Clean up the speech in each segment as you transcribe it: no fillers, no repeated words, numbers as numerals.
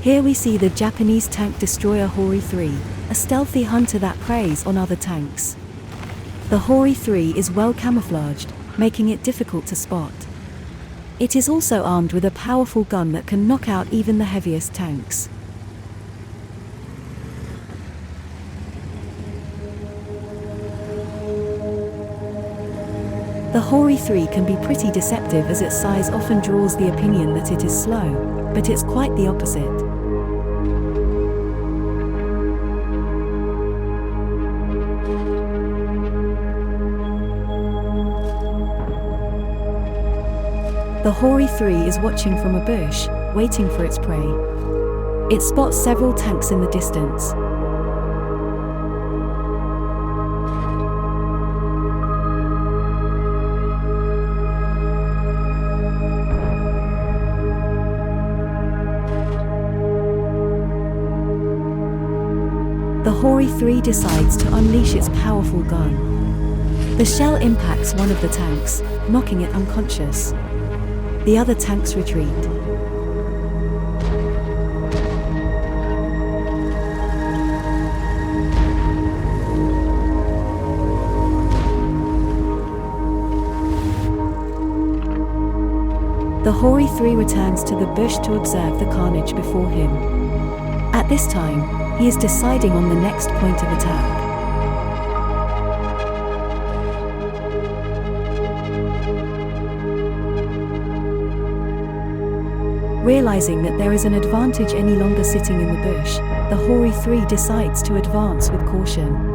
Here we see the Japanese tank destroyer Hori 3, a stealthy hunter that preys on other tanks. The Hori 3 is well camouflaged, making it difficult to spot. It is also armed with a powerful gun that can knock out even the heaviest tanks. The Hori 3 can be pretty deceptive as its size often draws the opinion that it is slow, but it's quite the opposite. The Hori 3 is watching from a bush, waiting for its prey. It spots several tanks in the distance. The Hori 3 decides to unleash its powerful gun. The shell impacts one of the tanks, knocking it unconscious. The other tanks retreat. The Hori 3 returns to the bush to observe the carnage before him. At this time, he is deciding on the next point of attack. Realizing that there is an advantage any longer sitting in the bush, the Hori 3 decides to advance with caution.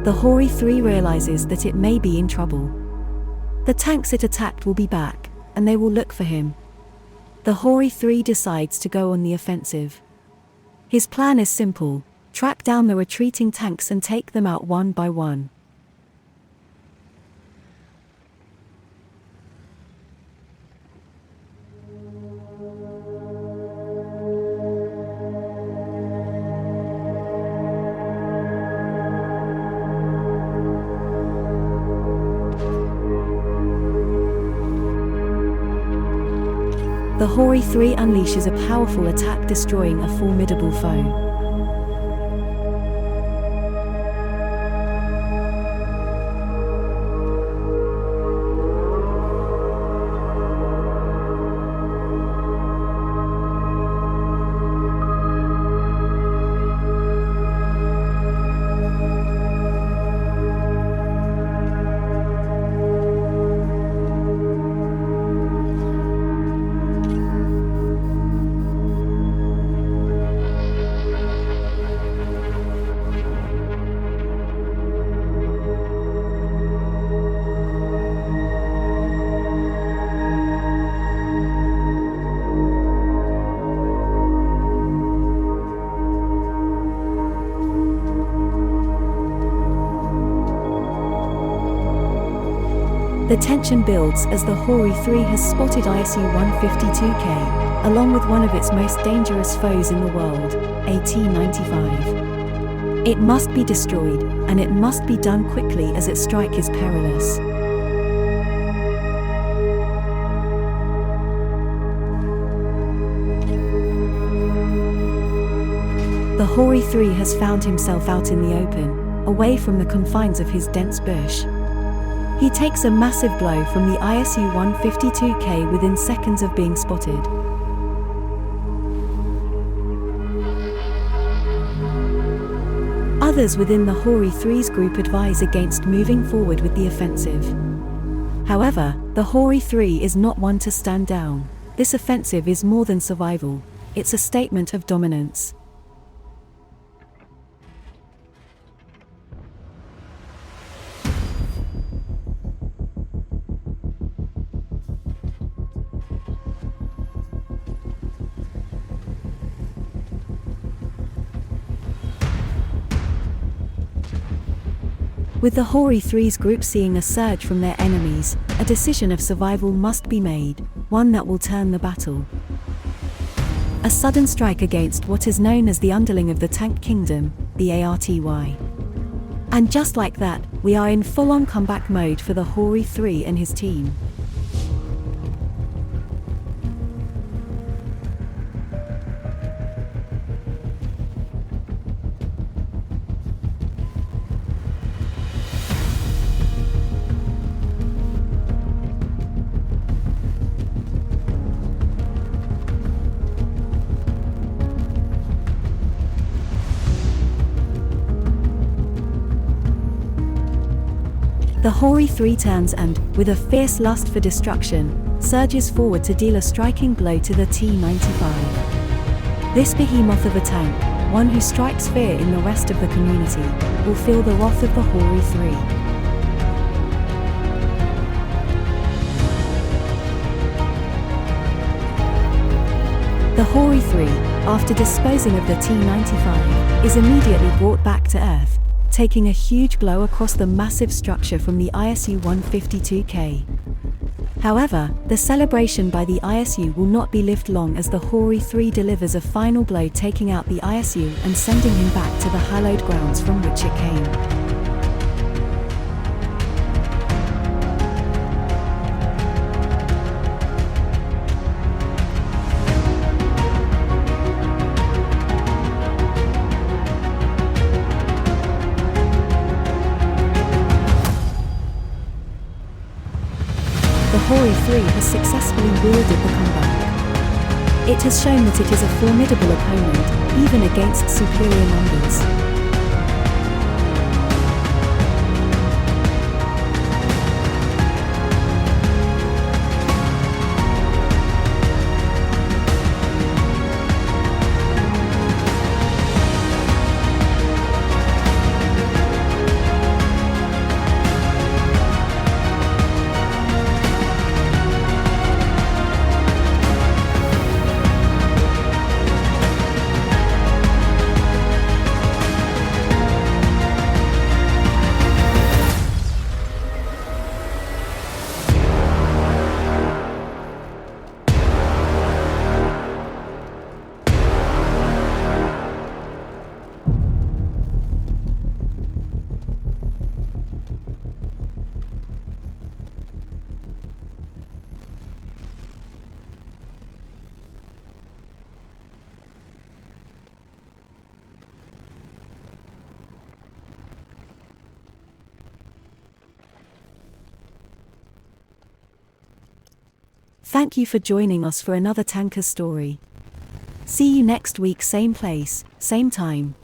The Hori 3 realizes that it may be in trouble. The tanks it attacked will be back, and they will look for him. The Hori 3 decides to go on the offensive. His plan is simple: track down the retreating tanks and take them out one by one. The Hori 3 unleashes a powerful attack, destroying a formidable foe. The tension builds as the Hori 3 has spotted ISU-152K, along with one of its most dangerous foes in the world, AT-95. It must be destroyed, and it must be done quickly as its strike is perilous. The Hori 3 has found himself out in the open, away from the confines of his dense bush. He takes a massive blow from the ISU-152K within seconds of being spotted. Others within the Hori 3's group advise against moving forward with the offensive. However, the Hori 3 is not one to stand down. This offensive is more than survival, it's a statement of dominance. With the Hori 3's group seeing a surge from their enemies, a decision of survival must be made, one that will turn the battle. A sudden strike against what is known as the underling of the tank kingdom, the ARTY. And just like that, we are in full-on comeback mode for the Hori 3 and his team. The Hori 3 turns and, with a fierce lust for destruction, surges forward to deal a striking blow to the T-95. This behemoth of a tank, one who strikes fear in the rest of the community, will feel the wrath of the Hori 3. The Hori 3, after disposing of the T-95, is immediately brought back to Earth, taking a huge blow across the massive structure from the ISU-152K. However, the celebration by the ISU will not be lived long as the Hori 3 delivers a final blow, taking out the ISU and sending him back to the hallowed grounds from which it came. The Hori 3 has successfully wielded the comeback. It has shown that it is a formidable opponent, even against superior numbers. Thank you for joining us for another tanker story. See you next week, same place, same time.